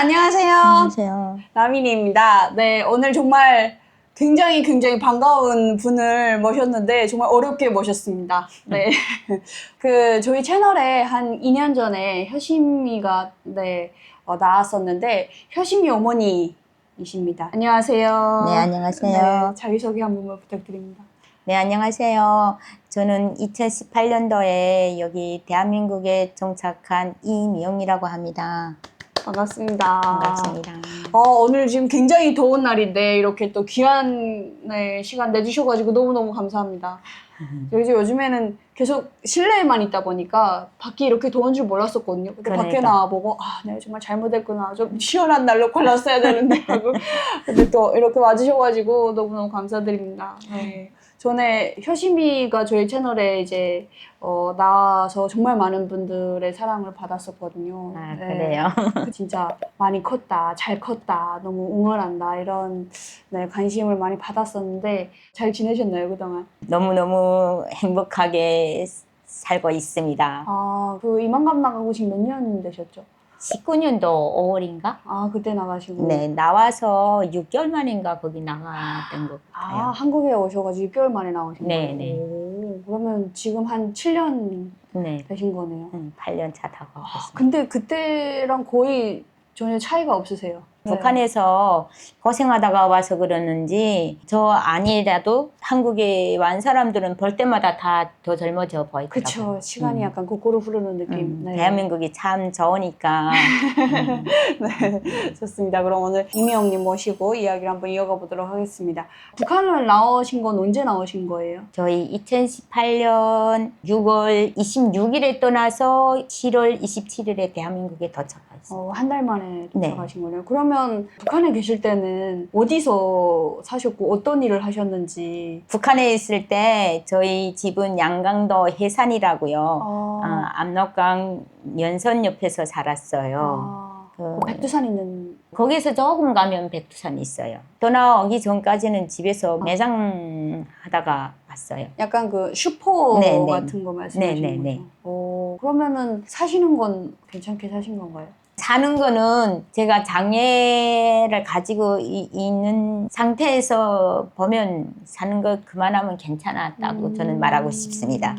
안녕하세요. 안녕하세요. 라미니입니다. 네, 오늘 정말 굉장히 반가운 분을 모셨는데 정말 어렵게 모셨습니다. 네. 저희 채널에 한 2년 전에 효심이가 나왔었는데 효심이 어머니이십니다. 안녕하세요. 네, 안녕하세요. 네, 자기소개 한 번만 부탁드립니다. 네, 안녕하세요. 저는 2018년도에 여기 대한민국에 정착한 이미영이라고 합니다. 반갑습니다. 반갑습니다. 오늘 지금 굉장히 더운 날인데 이렇게 또 귀한 시간 내주셔가지고 너무너무 감사합니다. 요즘에는 계속 실내에만 있다 보니까 밖이 이렇게 더운 줄 몰랐었거든요. 근데 밖에 그러니까. 나와보고 내가 정말 잘못했구나. 좀 시원한 날로 골랐어야 되는데 하고 근데 또 이렇게 와주셔가지고 너무너무 감사드립니다. 네. 전에 효심이가 저희 채널에 이제 나와서 정말 많은 분들의 사랑을 받았었거든요. 아, 그래요? 진짜 많이 컸다, 잘 컸다, 너무 응원한다 이런 관심을 많이 받았었는데 잘 지내셨나요 그동안? 너무너무 행복하게 살고 있습니다. 이만감 나가고 지금 몇 년 되셨죠? 19년도 5월인가? 그때 나가시고. 네, 나와서 6개월 만인가 거기 나갔던 것 같아요. 한국에 오셔가지고 6개월 만에 나오신 네, 거예요? 네. 오, 그러면 지금 한 7년 네, 되신 거네요. 8년 차 타고 있습니다. 근데 그때랑 거의 전혀 차이가 없으세요? 북한에서 고생하다가 와서 그러는지 저 아니라도 한국에 완 사람들은 볼 때마다 다 더 젊어져 보이더라고요. 그쵸. 시간이 약간 거꾸로 흐르는 느낌. 네. 대한민국이 참 좋으니까. 네, 좋습니다. 그럼 오늘 이미영님 모시고 이야기를 한번 이어가 보도록 하겠습니다. 북한을 나오신 건 언제 나오신 거예요? 저희 2018년 6월 26일에 떠나서 7월 27일에 대한민국에 도착했어요. 한 달 만에 네. 도착하신 거네요. 그러면 북한에 계실 때는 어디서 사셨고 어떤 일을 하셨는지. 북한에 있을 때 저희 집은 양강도 해산이라고요. 압록강 연선 옆에서 살았어요. 백두산 있는. 거기서 조금 가면 백두산이 있어요. 떠나오기 전까지는 집에서 매장 하다가 왔어요. 약간 그 슈퍼 네, 같은 거 말씀하시는 네. 거죠? 그러면은 사시는 건 괜찮게 사신 건가요? 사는 거는 제가 장애를 가지고 있는 상태에서 보면 사는 거 그만하면 괜찮았다고 저는 말하고 싶습니다.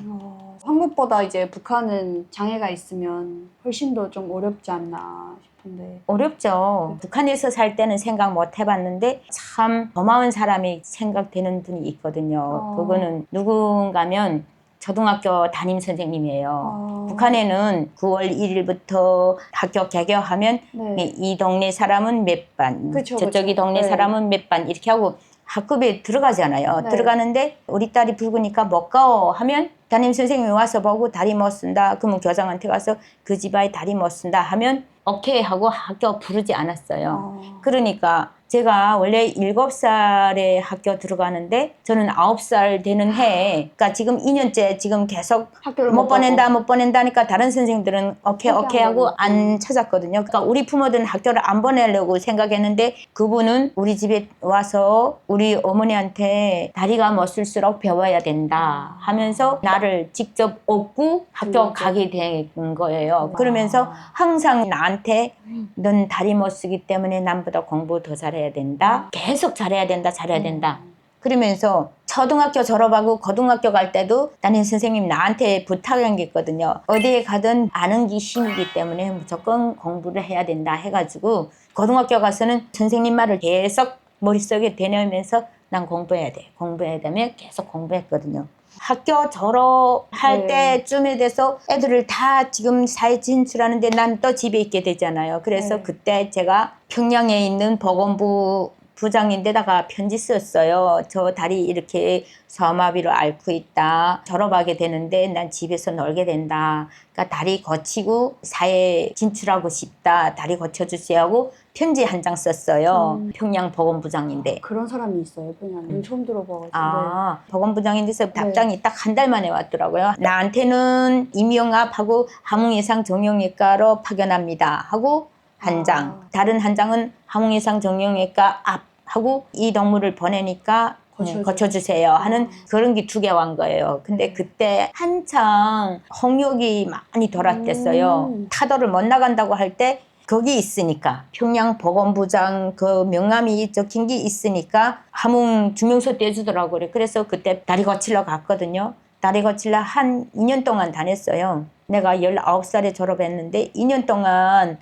한국보다 이제 북한은 장애가 있으면 훨씬 더 좀 어렵지 않나 싶은데. 어렵죠. 북한에서 살 때는 생각 못 해봤는데 참 고마운 사람이 생각되는 분이 있거든요. 그거는 누군가면 초등학교 담임 선생님이에요. 북한에는 9월 1일부터 학교 개교하면 이 동네 사람은 몇 반, 저쪽이 동네 사람은 몇 반 이렇게 하고 학급에 들어가잖아요. 들어가는데 우리 딸이 붉으니까 못 가오 하면 담임 선생님이 와서 보고 다리 못 쓴다. 그러면 교장한테 가서 그 집 아이 다리 못 쓴다 하면 오케이 하고 학교 부르지 않았어요. 그러니까 제가 원래 7살에 학교 들어가는데 저는 9살 되는 해에 그러니까 지금 2년째 지금 계속 못 보낸다니까 다른 선생님들은 오케이 하고 안 찾았거든요. 그러니까 우리 부모들은 학교를 안 보내려고 생각했는데 그분은 우리 집에 와서 우리 어머니한테 다리가 못 쓸수록 배워야 된다 하면서 나를 직접 업고 학교 가게 된 거예요. 그러면서 항상 나한테 넌 다리 못 쓰기 때문에 남보다 공부 더 잘해야 된다. 계속 잘해야 된다. 그러면서 초등학교 졸업하고 고등학교 갈 때도 담임 선생님 나한테 부탁한 게 있거든요. 어디에 가든 아는 게 힘이기 때문에 무조건 공부를 해야 된다 해가지고 고등학교 가서는 선생님 말을 계속 머릿속에 되뇌면서 난 공부해야 되면 계속 공부했거든요. 학교 졸업할 때쯤에 돼서 애들을 다 지금 사회 진출하는데 난 또 집에 있게 되잖아요. 그래서 그때 제가 평양에 있는 보건부 부장인데다가 편지 썼어요. 저 다리 이렇게 소아마비로 앓고 있다. 졸업하게 되는데 난 집에서 놀게 된다. 그러니까 다리 고치고 사회에 진출하고 싶다. 다리 고쳐주세요 하고 편지 한 장 썼어요. 평양 보건부장인데. 그런 사람이 있어요, 평양에. 처음 들어봐가지고. 보건부장인데서 답장이 딱 한 달 만에 왔더라고요. 나한테는 임용압하고 항문이상 정형외과로 파견합니다 하고 한 장. 다른 한 장은 항문이상 정형외과 앞하고 이 동물을 보내니까 고쳐주세요 하는 그런 게 2개 온 거예요. 근데 그때 한창 홍역이 많이 돌았댔어요. 타도를 못 나간다고 할 때 거기 있으니까 평양 보건부장 그 명함이 적힌 게 있으니까 함흥 주명소 떼주더라고 그래. 그래서 그때 다리 거칠러 갔거든요. 다리 거칠러 한 2년 동안 다녔어요. 내가 19살에 졸업했는데 2년 동안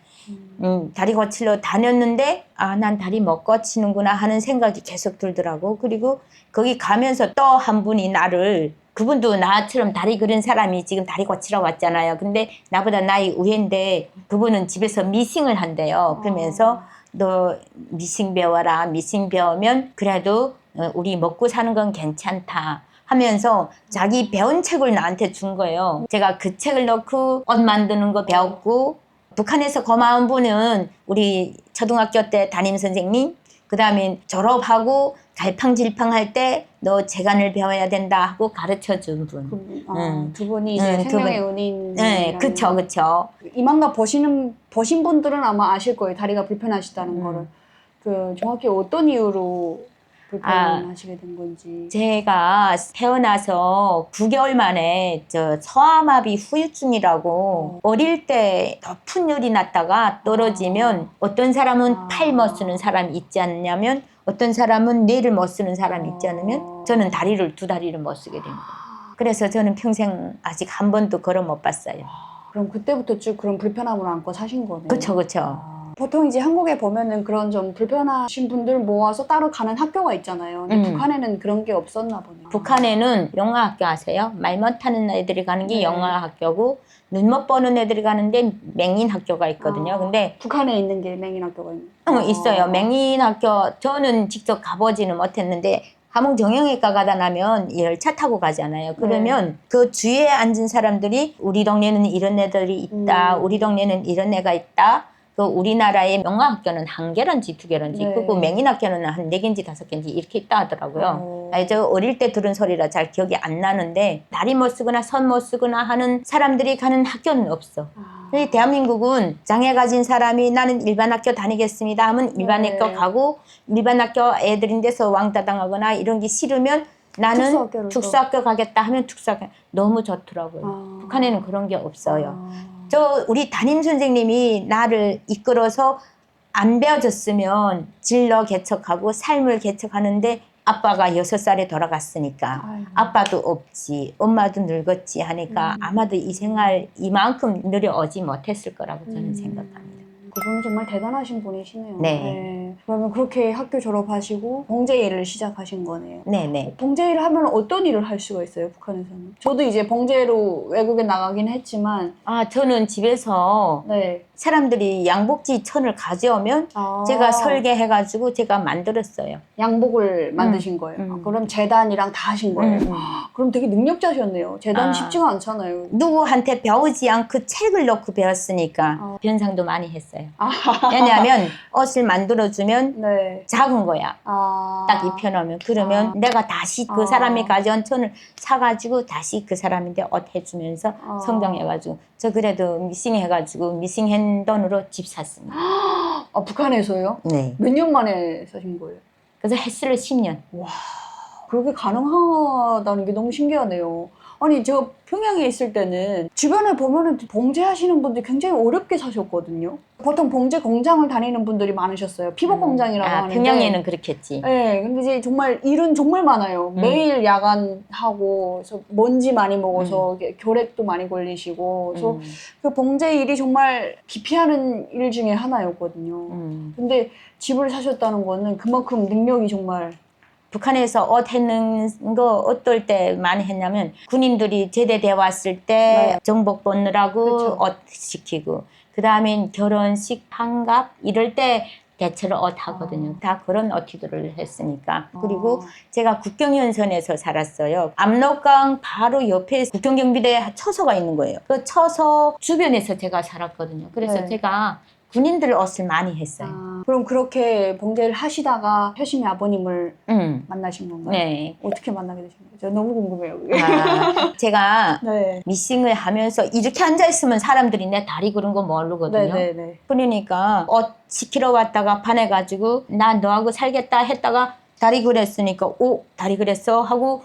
다리 거칠러 다녔는데 아, 난 다리 못 거치는구나 하는 생각이 계속 들더라고. 그리고 거기 가면서 또 한 분이 나를, 그분도 나처럼 다리 그린 사람이 지금 다리 거치러 왔잖아요. 근데 나보다 나이 우회인데 그분은 집에서 미싱을 한대요. 그러면서 너 미싱 배워라. 미싱 배우면 그래도 우리 먹고 사는 건 괜찮다 하면서 자기 배운 책을 나한테 준 거예요. 제가 그 책을 넣고 옷 만드는 거 배웠고, 북한에서 고마운 분은 우리 초등학교 때 담임 선생님, 그 다음에 졸업하고 갈팡질팡 할 때 너 재간을 배워야 된다 하고 가르쳐 준 분. 두 분이 이제 생명의 분. 은인. 네, 그쵸, 그쵸. 이만가 보신 분들은 아마 아실 거예요. 다리가 불편하시다는 거를. 그 정확히 어떤 이유로 불편하시게 된 건지. 제가 태어나서 9개월 만에 저 소아마비 후유증이라고 어릴 때 높은 열이 났다가 떨어지면 어떤 사람은 팔 못 쓰는 사람이 있지 않냐면 어떤 사람은 뇌를 못 쓰는 사람이 있지 않으면 저는 두 다리를 못 쓰게 된 거예요. 그래서 저는 평생 아직 한 번도 걸어 못 봤어요. 그럼 그때부터 쭉 그런 불편함을 안고 사신 거네요. 그쵸, 그쵸. 보통 이제 한국에 보면은 그런 좀 불편하신 분들 모아서 따로 가는 학교가 있잖아요. 근데 북한에는 그런 게 없었나 보네요. 북한에는 영어학교 아세요? 말 못하는 애들이 가는 게 네. 영어학교고 눈 못 보는 애들이 가는데 맹인학교가 있거든요. 근데 북한에 있는 게 맹인학교가 있어요. 맹인학교 저는 직접 가보지는 못했는데 함흥 정형외과 가다 나면 열차 타고 가잖아요. 그러면 그 주위에 앉은 사람들이 우리 동네는 이런 애들이 있다. 우리 동네는 이런 애가 있다. 그 우리나라의 명화학교는 한 개런지 두 개런지, 그리고 맹인학교는 한 4개인지 5개인지 이렇게 있다 하더라고요. 저 어릴 때 들은 소리라 잘 기억이 안 나는데 다리 못 쓰거나 손 못 쓰거나 하는 사람들이 가는 학교는 없어. 대한민국은 장애 가진 사람이 나는 일반 학교 다니겠습니다 하면 일반 학교 가고, 일반 학교 애들인데서 왕따 당하거나 이런 게 싫으면 나는 특수학교 가겠다 하면 특수학교. 너무 좋더라고요. 북한에는 그런 게 없어요. 저 우리 담임 선생님이 나를 이끌어서 안 배워줬으면 진로 개척하고 삶을 개척하는데 아빠가 6살에 돌아갔으니까 아빠도 없지, 엄마도 늙었지 하니까 아마도 이 생활 이만큼 느려오지 못했을 거라고 저는 생각합니다. 그분은 정말 대단하신 분이시네요. 네. 그러면 그렇게 학교 졸업하시고 봉제 일을 시작하신 거네요. 네네. 봉제 일을 하면 어떤 일을 할 수가 있어요, 북한에서는? 저도 이제 봉제로 외국에 나가긴 했지만 저는 집에서 사람들이 양복지 천을 가져오면 제가 설계해가지고 제가 만들었어요. 양복을 만드신 거예요? 그럼 재단이랑 다 하신 거예요? 그럼 되게 능력자셨네요. 재단이 쉽지가 않잖아요. 누구한테 배우지 않고 책을 놓고 배웠으니까 변상도 많이 했어요. 왜냐하면 옷을 만들어주면 작은 거야. 딱 입혀놓으면. 그러면 내가 다시 그 사람이 가져온 천을 사가지고 다시 그 사람한테 옷 해주면서 성장해가지고 저 그래도 미싱 해가지고 미싱한 돈으로 집 샀습니다. 북한에서요? 네. 몇 년 만에 사신 거예요? 그래서 횟수를 10년. 와, 그렇게 가능하다는 게 너무 신기하네요. 아니, 제가 평양에 있을 때는 주변에 보면은 봉제하시는 분들이 굉장히 어렵게 사셨거든요. 보통 봉제 공장을 다니는 분들이 많으셨어요. 피복 공장이라고 하는데. 평양에는 그렇겠지. 네, 근데 이제 정말 일은 정말 많아요. 매일 야간하고, 그래서 먼지 많이 먹어서 결핵도 많이 걸리시고, 그래서 그 봉제 일이 정말 기피하는 일 중에 하나였거든요. 근데 집을 사셨다는 거는 그만큼 능력이 정말. 북한에서 옷 했는 거 어떨 때 많이 했냐면 군인들이 제대돼 왔을 때 정복 받느라고 옷 시키고, 그 다음에 결혼식 환갑 이럴 때 대체로 옷 하거든요. 다 그런 옷들을 했으니까. 그리고 제가 국경연선에서 살았어요. 압록강 바로 옆에 국경경비대 처소가 있는 거예요. 그 처소 주변에서 제가 살았거든요. 그래서 제가 군인들 옷을 많이 했어요. 그럼 그렇게 봉제를 하시다가 효심이 아버님을 만나신 건가요? 네. 어떻게 만나게 되신 거예요? 저 너무 궁금해요. 그게. 제가 미싱을 하면서 이렇게 앉아있으면 사람들이 내 다리 그런 거 모르거든요. 그러니까 옷 시키러 왔다가 반해가지고 나 너하고 살겠다 했다가 다리 그랬으니까 다리 그랬어? 하고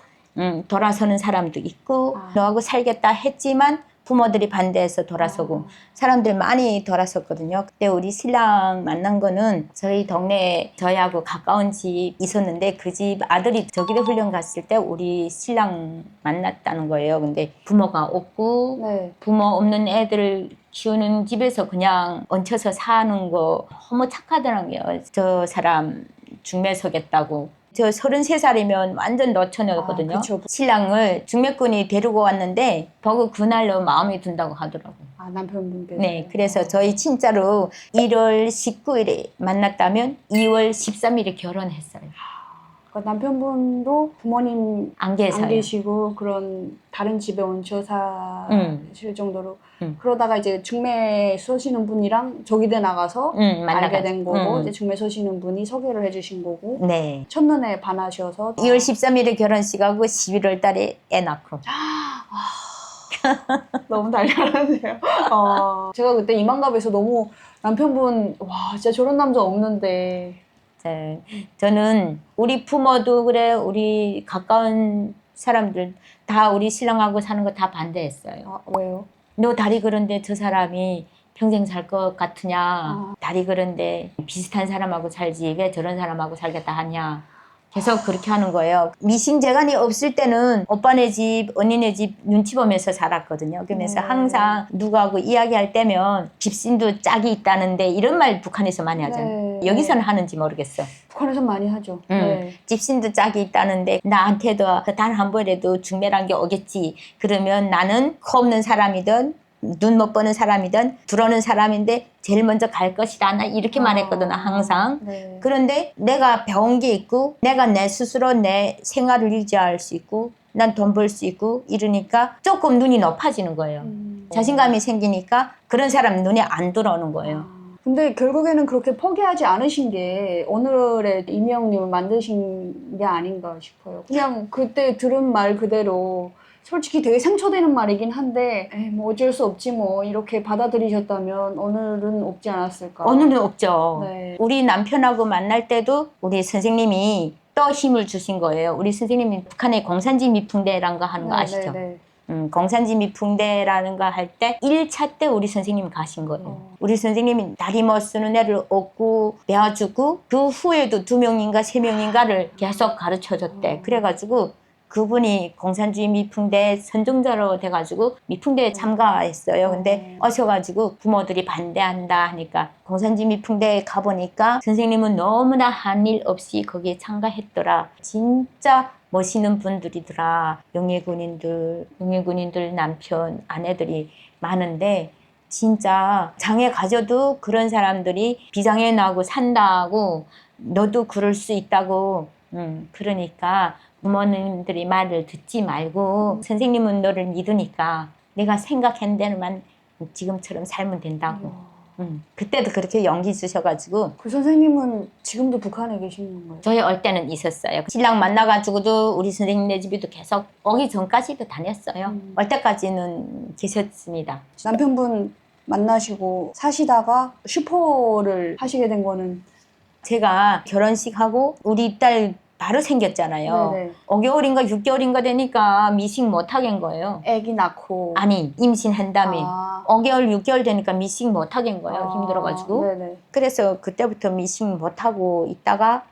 돌아서는 사람도 있고 너하고 살겠다 했지만 부모들이 반대해서 돌아서고 사람들 많이 돌아섰거든요. 그때 우리 신랑 만난 거는 저희 동네에 저희하고 가까운 집 있었는데 그 집 아들이 저기대 훈련 갔을 때 우리 신랑 만났다는 거예요. 근데 부모가 없고 네. 부모 없는 애들을 키우는 집에서 그냥 얹혀서 사는 거 너무 착하더라고요. 저 사람 중매서겠다고. 저 33살이면 완전 노처녀거든요. 그쵸. 신랑을 중매꾼이 데리고 왔는데 보고 그날로 마음이 든다고 하더라고요. 남편분께서. 네, 그래서 저희 진짜로 1월 19일에 만났다면 2월 13일에 결혼했어요. 그러니까 남편분도 부모님 안 계세요. 안 계시고 그런 다른 집에 얹혀 사실 정도로 그러다가 이제 중매 서시는 분이랑 저기대 나가서 알게 된 거고 이제 중매 서시는 분이 소개를 해주신 거고 네. 첫눈에 반하셔서 2월 13일에 결혼식하고 11월 달에 애 낳고. 너무 달달하네요. 제가 그때 이만갑에서 너무 남편분 와 진짜 저런 남자 없는데 저는 우리 부모도 그래 우리 가까운 사람들 다 우리 신랑하고 사는 거 다 반대했어요. 왜요? 너 다리 그런데 저 사람이 평생 살 것 같으냐. 다리 그런데 비슷한 사람하고 살지 왜 저런 사람하고 살겠다 하냐. 계속 그렇게 하는 거예요. 미싱재간이 없을 때는 오빠네 집, 언니네 집 눈치 보면서 살았거든요. 그러면서 항상 누구하고 이야기할 때면 집신도 짝이 있다는데 이런 말 북한에서 많이 하잖아요. 여기서는 하는지 모르겠어. 북한에서 많이 하죠. 네. 집신도 짝이 있다는데 나한테도 단 한 번이라도 중매란 게 오겠지. 그러면 나는 코 없는 사람이든 눈 못 보는 사람이든 들어오는 사람인데 제일 먼저 갈 것이다. 나 이렇게 말했거든 항상. 네. 그런데 내가 배운 게 있고 내가 내 스스로 내 생활을 유지할 수 있고 난 돈 벌 수 있고 이러니까 조금 눈이 높아지는 거예요. 자신감이 생기니까 그런 사람 눈에 안 들어오는 거예요. 근데 결국에는 그렇게 포기하지 않으신 게 오늘의 이미영님을 만드신 게 아닌가 싶어요. 그냥 그때 들은 말 그대로 솔직히 되게 상처되는 말이긴 한데 에이, 뭐 어쩔 수 없지 뭐 이렇게 받아들이셨다면 오늘은 없지 않았을까. 오늘은 없죠. 네. 우리 남편하고 만날 때도 우리 선생님이 또 힘을 주신 거예요. 우리 선생님이 북한의 공산지 미풍대라는 거 하는 거 아시죠? 공산지 미풍대라는 거 할 때 1차 때 우리 선생님이 가신 거예요. 우리 선생님이 다리 못 쓰는 애를 얻고 배워주고 그 후에도 2명인가 3명인가를 계속 가르쳐줬대. 그래가지고 그분이 공산주의 미풍대 선정자로 돼가지고 미풍대에 참가했어요. 근데 오셔가지고 부모들이 반대한다 하니까 공산주의 미풍대에 가보니까 선생님은 너무나 한 일 없이 거기에 참가했더라. 진짜 멋있는 분들이더라. 영예군인들 남편, 아내들이 많은데 진짜 장애 가져도 그런 사람들이 비장애 나고 산다고 너도 그럴 수 있다고 그러니까 부모님들이 말을 듣지 말고 선생님은 너를 믿으니까 내가 생각한 대로만 지금처럼 살면 된다고. 그때도 그렇게 용기 주셔가지고. 그 선생님은 지금도 북한에 계시는 거예요? 저희 올 때는 있었어요. 신랑 만나가지고도 우리 선생님네 집에도 계속 오기 전까지도 다녔어요. 올 때까지는 계셨습니다. 남편분 만나시고 사시다가 슈퍼를 하시게 된 거는? 제가 결혼식하고 우리 딸 바로 생겼잖아요. 네네. 5개월인가 6개월인가 되니까 미식 못 하겠는 거예요. 애기 낳고. 아니 임신한 다음에 5개월 6개월 되니까 미식 못 하겠는 거예요. 힘들어가지고. 네네. 그래서 그때부터 미식 못 하고 있다가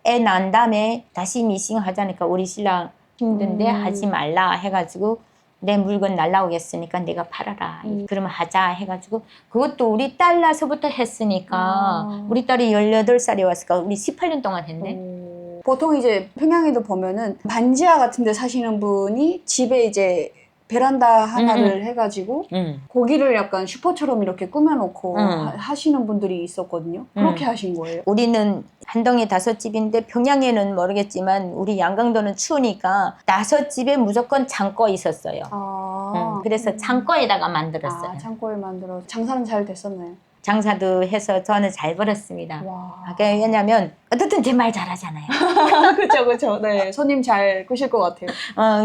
애 낳은 다음에 다시 미식 하자니까 우리 신랑 힘든데 하지 말라 해가지고 내 물건 날라오겠으니까 내가 팔아라. 그러면 하자 해가지고 그것도 우리 딸 나서부터 했으니까 우리 딸이 18살에 왔으니까 우리 18년 동안 했네. 보통 이제 평양에도 보면은 반지하 같은 데 사시는 분이 집에 이제 베란다 하나를 해가지고 거기를 약간 슈퍼처럼 이렇게 꾸며놓고 하시는 분들이 있었거든요. 그렇게 하신 거예요? 우리는 한동에 5집인데 평양에는 모르겠지만 우리 양강도는 추우니까 5집에 무조건 창고 있었어요. 그래서 창고에다가 만들었어요. 창고에 만들어서. 장사는 잘 됐었나요? 장사도 해서 저는 잘 벌었습니다. 왜냐면 어쨌든 제 말 잘하잖아요. 그렇죠. 네, 손님 잘 끄실 것 같아요.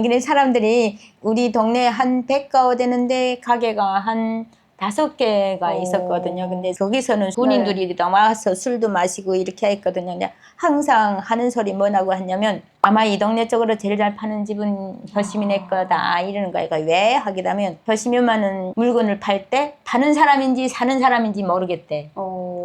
근데 사람들이 우리 동네 한 100가구 되는데 가게가 한 5개가 있었거든요. 근데 거기서는 군인들이 나와서 술도 마시고 이렇게 했거든요. 근데 항상 하는 소리 뭐라고 했냐면 아마 이 동네 쪽으로 제일 잘 파는 집은 효시민의 거다 이러는 거예요. 왜 하기라면 효시민만은 물건을 팔 때 파는 사람인지 사는 사람인지 모르겠대.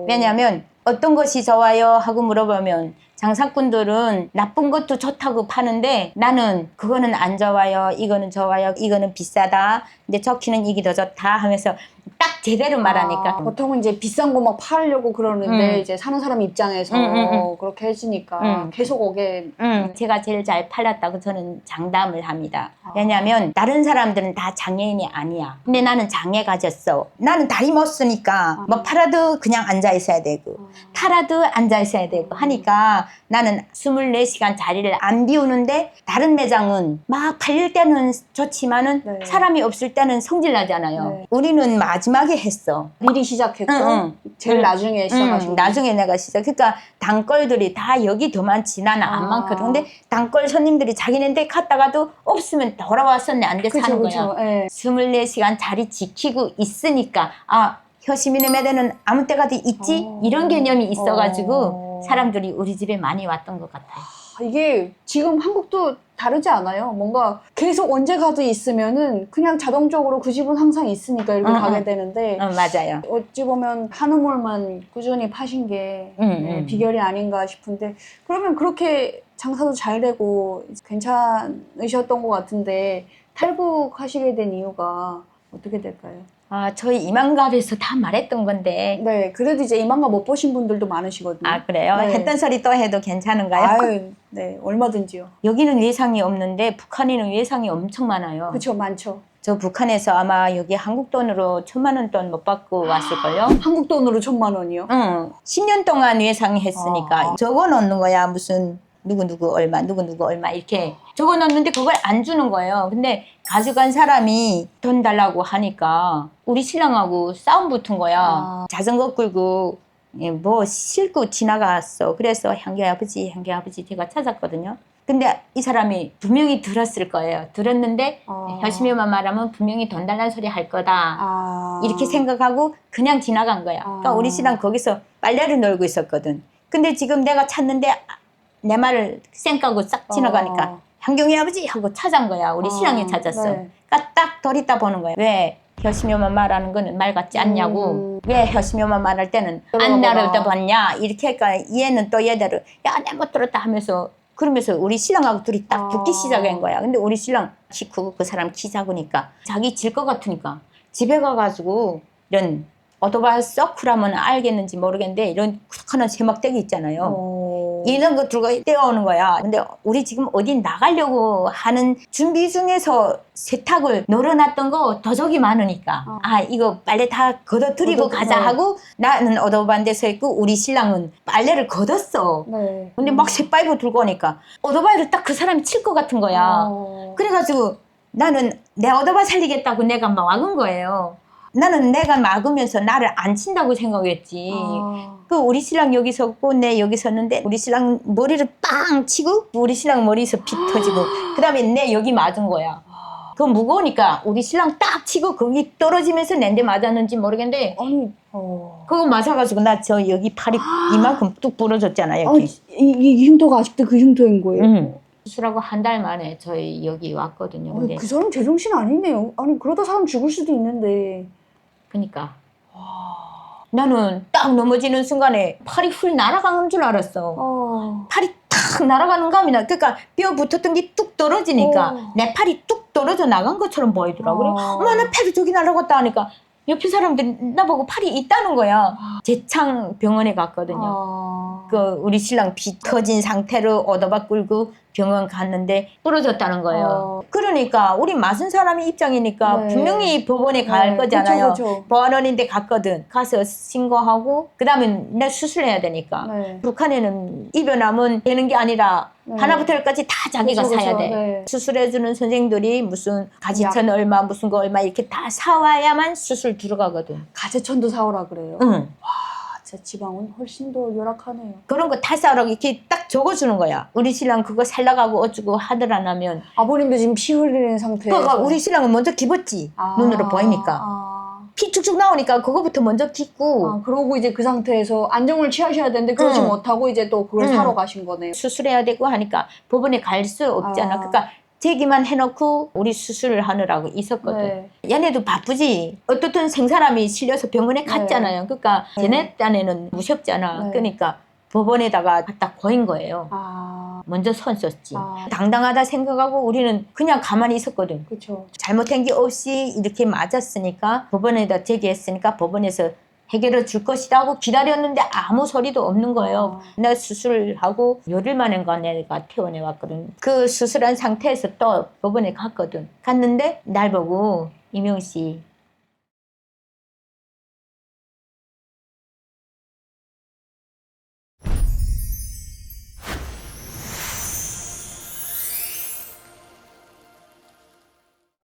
왜냐하면 어떤 것이 좋아요 하고 물어보면 장사꾼들은 나쁜 것도 좋다고 파는데 나는 그거는 안 좋아요, 이거는 좋아요, 이거는 비싸다, 근데 좋기는 이게 더 좋다 하면서 딱 제대로 말하니까. 보통은 이제 비싼 거 막 팔려고 그러는데 이제 사는 사람 입장에서 그렇게 해주니까 계속 오게. 제가 제일 잘 팔렸다고 저는 장담을 합니다. 왜냐하면 다른 사람들은 다 장애인이 아니야. 근데 나는 장애 가졌어. 나는 다리 못 쓰니까 뭐 팔아도 그냥 앉아 있어야 되고 팔아도 앉아 있어야 되고 하니까 나는 24시간 자리를 안 비우는데 다른 매장은 막 팔릴 때는 좋지만은 네. 사람이 없을 때는 성질 나잖아요. 네. 우리는 마지막에 했어. 미리 시작했고 제일 나중에 시작하시고. 나중에 내가 시작. 그러니까 단골들이 다 여기 더 많지 나는 안 많거든. 근데 단골 손님들이 자기네들 갔다가도 없으면 돌아왔었네 안 돼서 하는 거야. 네. 24시간 자리 지키고 있으니까 효시민의 매대는 아무 때 가도 있지? 이런 개념이 있어가지고 사람들이 우리 집에 많이 왔던 것 같아요. 이게 지금 한국도 다르지 않아요? 뭔가 계속 언제 가도 있으면은 그냥 자동적으로 그 집은 항상 있으니까 이렇게 가게 되는데 맞아요. 어찌 보면 한우물만 꾸준히 파신 게 비결이 아닌가 싶은데 그러면 그렇게 장사도 잘 되고 괜찮으셨던 것 같은데 탈북하시게 된 이유가 어떻게 될까요? 저희 이만갑에서 다 말했던 건데. 네, 그래도 이제 이만갑 못 보신 분들도 많으시거든요. 그래요? 네. 했던 소리 또 해도 괜찮은가요? 아유, 네, 얼마든지요. 여기는 예상이 없는데 북한에는 예상이 엄청 많아요. 그렇죠, 많죠. 저 북한에서 아마 여기 한국 돈으로 1,000만 원 돈 못 받고 왔을걸요? 한국 돈으로 1,000만 원이요? 응. 10년 동안 예상했으니까 적어 놓는 거야. 무슨 누구 얼마 누구 얼마 이렇게 적어 놓는데 그걸 안 주는 거예요. 근데 가져간 사람이 돈 달라고 하니까 우리 신랑하고 싸움 붙은 거야. 자전거 끌고 뭐 싣고 지나갔어. 그래서 향기 아버지 제가 찾았거든요. 근데 이 사람이 분명히 들었을 거예요. 들었는데 효시민만 말하면 분명히 돈 달라는 소리 할 거다. 이렇게 생각하고 그냥 지나간 거야. 그러니까 우리 신랑 거기서 빨래를 널고 있었거든. 근데 지금 내가 찾는데 내 말을 쌩까고 싹 지나가니까 향경이 아버지 하고 찾은 거야. 우리 신랑이 찾았어. 네. 그러니까 딱 돌이다 보는 거야. 왜 효시민만 말하는 거는 말 같지 않냐고. 왜 효시민만 말할 때는 안 들어봤냐. 이렇게 하니까 얘는 또 얘대로 야 내 못 들었다 하면서 그러면서 우리 신랑하고 둘이 딱 붙기 시작한 거야. 근데 우리 신랑 키 크고 그 사람 키 작으니까 자기 질 것 같으니까 집에 가가지고 이런 오토바이 서클하면 알겠는지 모르겠는데 이런 하나 세막대기 있잖아요. 이런 거 들고 뛰어오는 거야. 근데 우리 지금 어디 나가려고 하는 준비 중에서 세탁을 널어놨던 거 도적이 많으니까 이거 빨래 다 걷어들이고 가자 하고 나는 오토바이에 서 있고 우리 신랑은 빨래를 걷었어. 네. 근데 막 쇠파이브 들고 오니까 오토바이를 딱 그 사람이 칠 것 같은 거야. 그래가지고 나는 내 오토바이 살리겠다고 내가 막 막은 거예요. 나는 내가 막으면서 나를 안 친다고 생각했지. 그 우리 신랑 여기 섰고 내 여기 섰는데 우리 신랑 머리를 빵 치고 우리 신랑 머리에서 피 터지고 그 다음에 내 여기 맞은 거야. 그거 무거우니까 우리 신랑 딱 치고 거기 떨어지면서 내한테 맞았는지 모르겠는데 그거 맞아가지고 나 저 여기 팔이 이만큼 뚝 부러졌잖아 여기. 이 흉터가 아직도 그 흉터인 거예요? 수술하고 한 달 만에 저희 여기 왔거든요. 근데 그 사람 제정신 아니네요. 아니 그러다 사람 죽을 수도 있는데. 그러니까 나는 딱 넘어지는 순간에 팔이 훌 날아가는 줄 알았어. 팔이 탁 날아가는 감이나 그러니까 뼈 붙었던 게 뚝 떨어지니까 내 팔이 뚝 떨어져 나간 것처럼 보이더라고. 그래 엄마 나 팔이 저기 날아갔다 하니까 옆에 사람들이 나보고 팔이 있다는 거야. 제창 병원에 갔거든요. 그 우리 신랑 비 터진 상태로 오토바이 끌고 병원 갔는데 부러졌다는 거예요. 그러니까 우리 맞은 사람의 입장이니까 분명히 법원에 갈 거잖아요. 그쵸. 보안원인데 갔거든. 가서 신고하고 그 다음에 내 수술해야 되니까. 북한에는 입원하면 되는 게 아니라 하나부터 열까지 다 자기가 사야 돼. 수술해주는 선생들이 무슨 가지천 얼마 무슨 거 얼마 이렇게 다 사와야만 수술 들어가거든. 가재천도 사오라 그래요? 응. 제 지방은 훨씬 더 열악하네요. 그런 거 다 사오라고 이렇게 딱 적어주는 거야. 우리 신랑 그거 살라가고 어쩌고 하들 안 하면. 아버님도 지금 피 흘리는 상태에서. 그러니까 우리 신랑은 먼저 기뻤지. 눈으로 보이니까. 피 쭉쭉 나오니까 그거부터 먼저 딛고 아, 그러고 이제 그 상태에서 안정을 취하셔야 되는데 그러지 응. 못하고 이제 또 그걸 응. 사러 가신 거네요. 수술해야 되고 하니까 법원에 갈 수 없잖아. 아. 그러니까 제기만 해놓고 우리 수술을 하느라고 있었거든. 네. 얘네도 바쁘지. 어떻든 생사람이 실려서 병원에 갔잖아요. 그러니까 네. 쟤네 딴에는 무섭잖아. 네. 그러니까 법원에다가 갖다 거인 거예요. 아, 먼저 손 썼지. 아. 당당하다 생각하고 우리는 그냥 가만히 있었거든. 그렇죠. 잘못한 게 없이 이렇게 맞았으니까 법원에다 제기했으니까 법원에서 해결해 줄 것이다 하고 기다렸는데 아무 소리도 없는 거예요. 내가 수술하고 열흘 만인가 내가 퇴원해 왔거든. 그 수술한 상태에서 또 법원에 갔거든. 갔는데 날 보고 이명 씨